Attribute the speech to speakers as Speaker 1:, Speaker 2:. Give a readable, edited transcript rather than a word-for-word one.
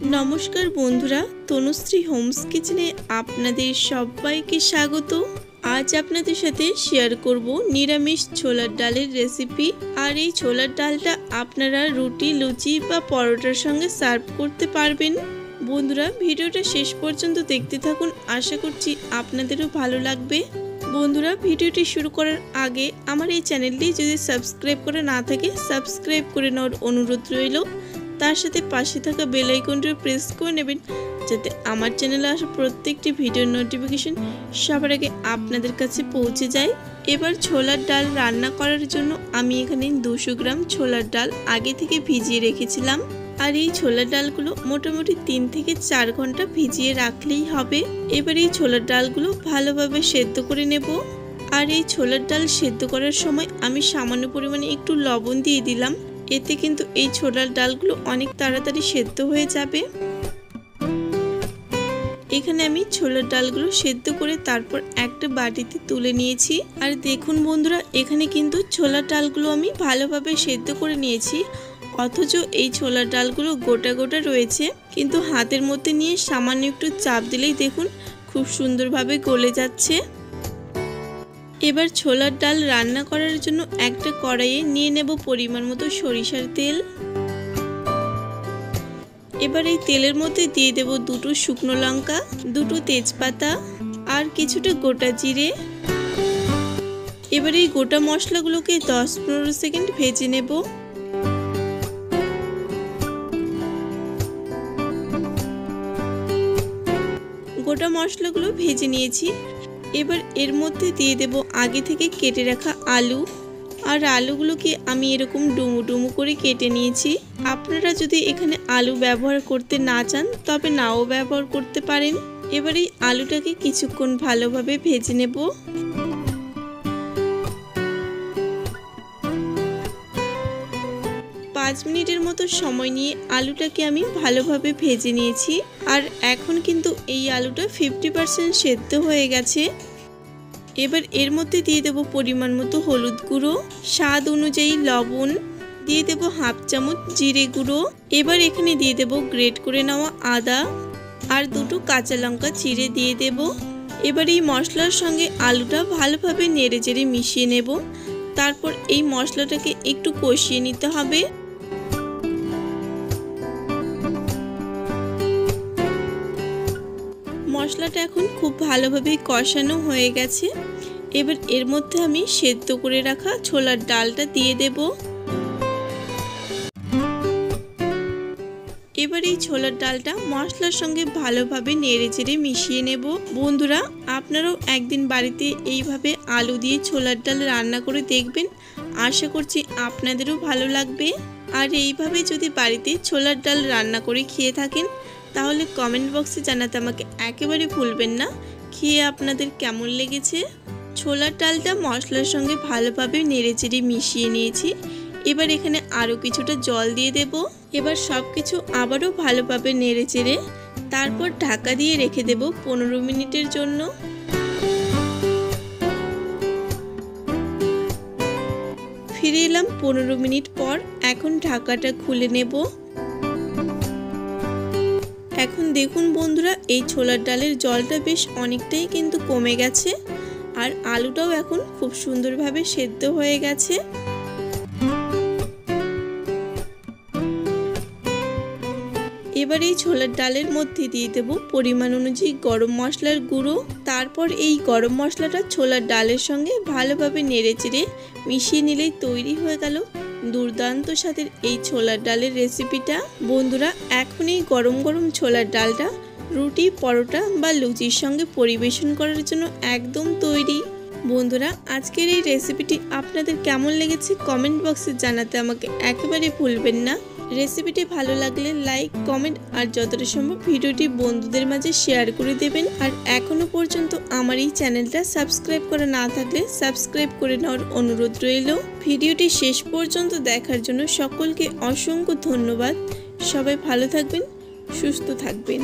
Speaker 1: नमस्कार बंधुरा तनुश्री होम्स किचेने आपनादेर सबाइके स्वागत। आज आपनादेर साथे शेयर करब निरामिष छोलार डालेर रेसिपि। और ये छोलार डालटा आपनारा रुटी लुचि बा परोटार संगे सार्व करते पारबेन। बंधुरा भिडियोटा शेष पर्यन्त देखते थाकुन, आशा करछि आपनादेरो भालो लागबे। बंधुरा भिडियोटी शुरू करार आगे आमार ये चैनेलटी यदि सबस्क्राइब करा ना थाके सबस्क्राइब करे नेওয়ার अनुरोध रइलो। तार साथे पाशे थाका बेल आइकनटी प्रेस करे नेबेन जाते आमार चैनेले आसा प्रत्येकटी भिडियोर नोटिफिकेशन सबार आगे आपनादेर काछे पौঁছে যায়। एबार छोलार डाल रान्ना करार जोन्नो आमी एखाने 200 ग्राम छोलार डाल आगे थेके भिजिए रेखेछिलाम। और ये छोलार डालगुलो मोटामुटी 3 থেকে 4 घंटा भिजिए राखलेई हबे। एबार ये छोलार डालगुलो भालोभाबे सेদ্ধ करे नेब। और ये छोलार डाल सेদ্ধ करार समय आमी सामान्य परिमाणे एकटु लवण दिए दिलाम, एते किन्तु এই ছোলার ডালগুলো অনেক তাড়াতাড়ি সেদ্ধ হয়ে যাবে। এখানে আমি ছোলার ডালগুলো সেদ্ধ করে তারপর একটা বাটিতে তুলে নিয়েছি। আর দেখুন বন্ধুরা, এখানে কিন্তু ছোলার ডালগুলো আমি ভালোভাবে সেদ্ধ করে নিয়েছি, অথচ এই ছোলার ডালগুলো গোটা গোটা রয়েছে। কিন্তু হাতের মধ্যে নিয়ে সামান্য একটু চাপ দিলেই দেখুন খুব সুন্দরভাবে গলে যাচ্ছে। এবার ছোলার ডাল রান্না করার জন্য একটা কড়াইয়ে নিয়ে নেব পরিমাণ মতো সরিষার তেল। এবার এই তেলের মধ্যে দিয়ে দেব দুটো শুকনো লঙ্কা, দুটো তেজপাতা আর কিছুটা গোটা জিরে। এবার এই গোটা মশলাগুলোকে 10-15 সেকেন্ড ভেজে নেব। গোটা মশলাগুলো ভেজে নিয়েছি। এবার এর মধ্যে দিয়ে দেব আগে থেকে কেটে রাখা আলু। আর আলুগুলোকে আমি এরকম ডুমু ডুমু করে কেটে নিয়েছি। আপনারা যদি এখানে আলু ব্যবহার করতে না চান তবে নাও ব্যবহার করতে পারেন। এবার এই আলুটাকে কিছুক্ষণ ভালোভাবে ভেজে নেব। 5 মিনিটের মতো সময় নিয়ে আলুটাকে আমি ভালোভাবে ভেজে নিয়েছি। আর এখন কিন্তু এই আলুটা 50% সেদ্ধ হয়ে গেছে। এবার এর মধ্যে দিয়ে দেব পরিমাণ মতো হলুদ গুঁড়ো, স্বাদ অনুযায়ী লবণ, দিয়ে দেব হাফ চামচ জিরে গুঁড়ো। এবার এখানে দিয়ে দেব গ্রেট করে নেওয়া আদা আর দুটো কাঁচা লঙ্কা চিড়ে দিয়ে দেব। এবার এই মশলার সঙ্গে আলুটা ভালোভাবে নেড়েচেড়ে মিশিয়ে নেব। তারপর এই মশলাটাকে একটু কষিয়ে নিতে হবে। মশলাটা এখন খুব ভালোভাবে কষানো হয়ে গেছে। এবার এর মধ্যে আমি সেদ্ধ করে রাখা ছোলার ডালটা দিয়ে দেব। এবার এই ছোলার ডালটা মশলার সঙ্গে ভালোভাবে নেড়েচেড়ে মিশিয়ে নেব। বন্ধুরা, আপনারাও একদিন বাড়িতে এইভাবে আলু দিয়ে ছোলার ডাল রান্না করে দেখবেন, আশা করছি আপনাদেরও ভালো লাগবে। আর এইভাবে যদি বাড়িতে ছোলার ডাল রান্না করে খেয়ে থাকেন তাহলে কমেন্ট বক্সে জানাতে আমাকে একেবারে ভুলবেন না খেয়ে আপনাদের কেমন লেগেছে। ছোলার ডালটা মশলার সঙ্গে ভালোভাবে নেড়েচেড়ে মিশিয়ে নিয়েছি। এবার এখানে আরও কিছুটা জল দিয়ে দেব। এবার সব কিছু আবারও ভালোভাবে নেড়েচেড়ে তারপর ঢাকা দিয়ে রেখে দেব 15 মিনিটের জন্য। ফিরে এলাম 15 মিনিট পর। এখন ঢাকাটা খুলে নেব। এখন দেখুন বন্ধুরা, এই ছোলার ডালের জলটা বেশ অনেকটাই কিন্তু কমে গেছে। আর আলুটাও এখন খুব সুন্দরভাবে সেদ্ধ হয়ে গেছে। এবার এই ছোলার ডালের মধ্যে দিয়ে দেব পরিমাণ অনুযায়ী গরম মশলার গুঁড়ো। তারপর এই গরম মশলাটা ছোলার ডালের সঙ্গে ভালোভাবে নেড়েচেড়ে মিশিয়ে নিলেই তৈরি হয়ে গেল দুর্দান্ত স্বাদের এই ছোলার ডালের রেসিপিটা। বন্ধুরা, এখন এই গরম গরম ছোলার ডালটা রুটি, পরোটা বা লুচির সঙ্গে পরিবেশন করার জন্য একদম তৈরি। বন্ধুরা, আজকের এই রেসিপিটি আপনাদের কেমন লেগেছে কমেন্ট বক্সে জানাতে আমাকে একেবারে ভুলবেন না। রেসিপিটি ভালো লাগলে লাইক, কমেন্ট আর যতটা সম্ভব ভিডিওটি বন্ধুদের মাঝে শেয়ার করে দেবেন। আর এখনো পর্যন্ত আমার এই চ্যানেলটা সাবস্ক্রাইব করা না থাকলে সাবস্ক্রাইব করে নেওয়ার অনুরোধ রইল। ভিডিওটি শেষ পর্যন্ত দেখার জন্য সকলকে অসংখ্য ধন্যবাদ। সবাই ভালো থাকবেন, সুস্থ থাকবেন।